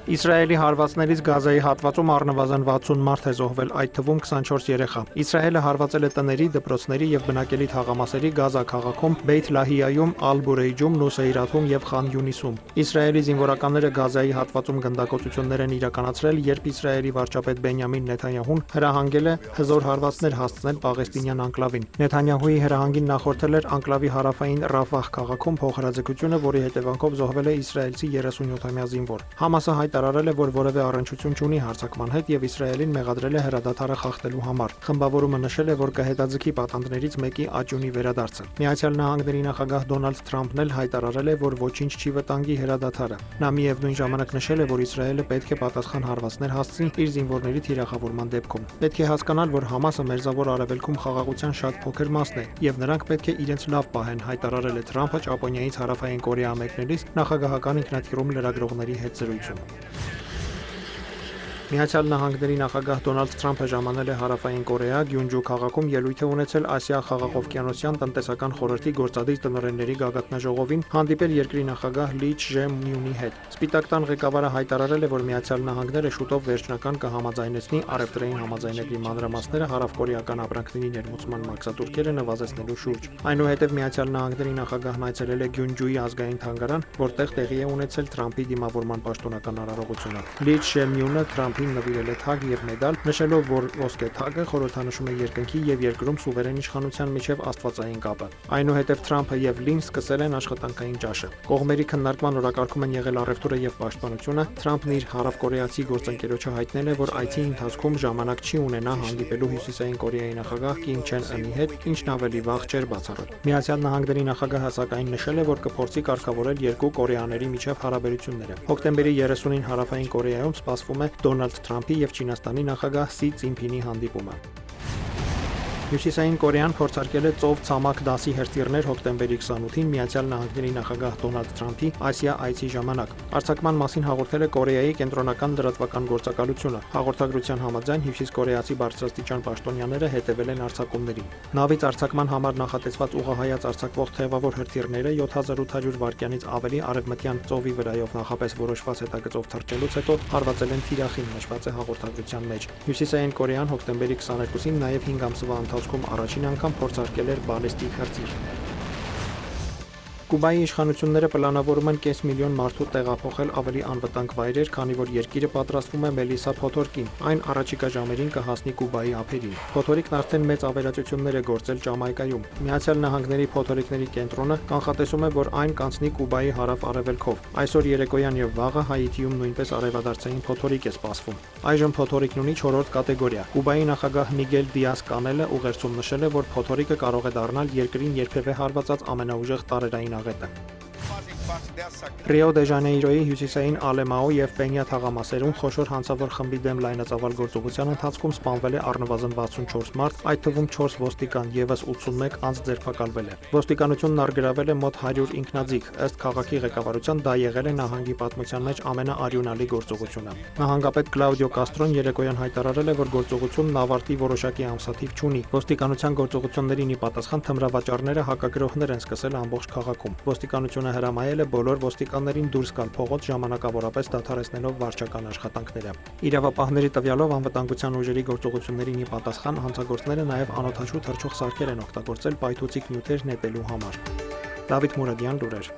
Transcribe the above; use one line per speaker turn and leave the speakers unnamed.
Իսրայելի հարվածներից Գազայի հատվածում առնվազն 60 մարդ է զոհվել, այդ թվում 24 երեխա։ Իսրայելը հարվածել է տների, դպրոցների եւ բնակելի թաղամասերի Գազա քաղաքում, Բեյթ Լահիայում, Ալ-Բուրեյջում, Նուսեյրաթում եւ Խան Յունիսում։ Իսրայելի զինվորականները Գազայի հատվածում գնդակոծություններ են իրականացրել, երբ Իսրայելի վարչապետ Բենյամին Նեթանյահուն հրահանգել է հզոր հարվածներ հասցնել պաղեստինյան անկլավին։ Նեթանյահուի հրահանգին նախորդել էր անկլավի հարավային Ռաֆահ քաղաքում փոխհրաձգությունը, որի հետևանքով զոհվել է իսրայելցի 37-ամյա զինվոր։ Համասը հայտարարել է, որ որևէ առնչություն չունի հարձակման հետ եւ Իսրայելին մեղադրել է հրադադարը խախտելու համար։ Խմբավորումը նշել է, որ կհետաձգի պատանդներից մեկի աճյունի վերադարձը։ Միացյալ Նահանգների նախագահ Դոնալդ Թրամփն էլ հայտարարել է, որ ոչինչ չի վտանգի հրադադարը։ Նա միևնույն ժամանակ նշել է, որ Իսրայելը պետք է պատասխան հարվածներ հասցնի իր զինվորների թիրախավորման դեպքում։ Պետք է հասկանալ, որ Համասը Մերձավոր Արևելքում խաղաղության շատ փոքր մասն է եւ նրանք պետք է իրենց լավ պահեն, հայտարարել է Թրամփը Ճապոնիայից Հարավային Կորեա մեկնելիս նախագահական ինքնաթիռում լրագրողների հետ զրույցում։ Միացյալ Նահանգների նախագահ Դոնալդ Թրամփը ժամանել է Հարավային Կորեա Գյունջու քաղաքում ելույթ է ունեցել Ասիա խաղաղօվկիանոսյան տնտեսական խորհրդի գործադիր տնօրենների գագաթնաժողովին, հանդիպել երկրի նախագահ Լի Չժե-մյունի հետ։ Սպիտակ տան ղեկավարը հայտարարել է, որ Միացյալ Նահանգները շուտով վերջնական կհամաձայնեցնի առևտրային համաձայնագրի մանրամասները հարավկորեական ապրանքների ներմուծման մաքսատուրքերը նվազեցնելու շուրջ։ Այնուհետև Միացյալ Նահանգների նախագահն այցելել է Գյունջուի ազգային թանգարան, որտեղ տեղի է ունեցել Թրամփի դիմավորման պաշտոնական արարողությունը։ Լի Չժե-մյունը Թրամփին նվիրել է թագ եւ մեդալ, նշելով, որ ոսկե թագը խորհրդանշում է երկնքի եւ երկրում սուվերեն իշխանության միջև աստվածային կապը։ Այնուհետև Թրամփը եւ Լին սկսել են աշխատանքային ճաշը։ Կողմերի քննարկման օրակարգում են եղել առևտուրը եւ պաշտպանությունը։ Թրամփն իր հարավկորեացի գործընկերոջը հայտնել է, որ այցի ընթացքում ժամանակ չի ունենա հանդիպելու Հյուսիսային Կորեայի նախագահ Կիմ Չեն Ընի հետ, ինչն ավելի վաղ չէր բացառել։ Միացյալ Նահանգների նախագահը սակայն նշել է, որ կփորձի կարգավորել երկու կորեաների միջև հարաբերությունները։ Հոկտեմբերի 30-ին Հարավային Կորեայում սպասվում է Դոնալդ Թրամփի եւ Չինաստանի նախագահ Սի Ցինփինի հանդիպումը։ Հյուսիսային Կորեան փորձարկել է ծով-ցամաք դասի հրթիռներ հոկտեմբերի 28-ին Միացյալ Նահանգների նախագահ Դոնալդ Թրամփի Ասիա այցի ժամանակ։ Արձակման մասին հաղորդել է Կորեայի կենտրոնական լրատվական գործակալությունը։ Հաղորդագրության համաձայն հյուսիսկորեացի բարձրաստիճան պաշտոնյաները հետևել են արձակումներին։ Նավից արձակման համար նախատեսված ուղղահայաց արձակվող թևավոր հրթիռները 7800 վայրկյանից ավելի արևմտյան ծովի վրայով նախապես որոշված հետագծով թռչելուց հետո հարվածել են թիրախին, նշված է հաղորդագրության մեջ։ Հյուսիսային Կորեան հոկտեմբերի 22-ին նաև 5 ամսվա ընթացքում առաջին անգամ փորձարկել էր բալիստիկ հրթիռ։ Կուբայի իշխանությունները պլանավորում են կես միլիոն մարդու տեղափոխել ավելի անվտանգ վայրեր, քանի որ երկիրը պատրաստվում է Մելիսա փոթորկին։ Այն առաջիկա ժամերին կհասնի Կուբայի ափերին։ Փոթորիկն արդեն մեծ ավերածություններ է գործել Ջամայկայում։ Միացյալ Նահանգների փոթորիկների կենտրոնը կանխատեսում է, որ այն կանցնի Կուբայի հարավ-արևելքով։ Այսօր երեկոյան եւ վաղը Հայիթիում նույնպես արևադարձային փոթորիկ է սպասվում։ Այժմ փոթորիկն ունի 4-րդ կատեգորիա։ Կուբայի նախագահ Միգել Դիաս Կանելը ուղերձում նշել է, որ փոթորիկը կարող է դառնալ երկրին երբևէ հարվածած ամենաուժեղ տարերային աղետը։ Ռիո դե Ժանեյրոյի հյուսիսային Ալեմաո եւ Պենյա թաղամասերում խոշոր հանցավոր խմբի դեմ լայնածավալ գործողության ընթացքում սպանվել է առնվազն 64 մարդ, այդ թվում 4 ոստիկան, եւս 81 անձ ձերբակալվել է։ Ոստիկանությունն արգրավել է մոտ 100 ինքնաձիգ, ըստ քաղաքի ղեկավարության դա եղել է նահանգի պատմության մեջ ամենաարյունալի գործողությունը։ Նահանգապետ Կլաուդիո Կաստրոն երեկոյան հայտարարել է, որ գործողությունն ավարտի որոշակի ամսաթիվ չունի։ Ոստիկանության գործողություններին ի պատասխան թմրավաճառները հակագրոհներ են սկսել ամբողջ քաղաքում։ Ոստիկանությունը հրամայել է բոլոր ոստիկաններին դուրս գալ փողոց ժամանակավորապես դադարեցնելով վարչական աշխատանքները։ Իրավապահների տվյալով անվտանգության ուժերի գործողություններին ի պատասխան հանցագործները նաև անօդաչու թռչող սարքեր են օգտագործել պայթուցիկ նյութեր նետելու համար։ Դավիթ Մուրադյան, լուրեր։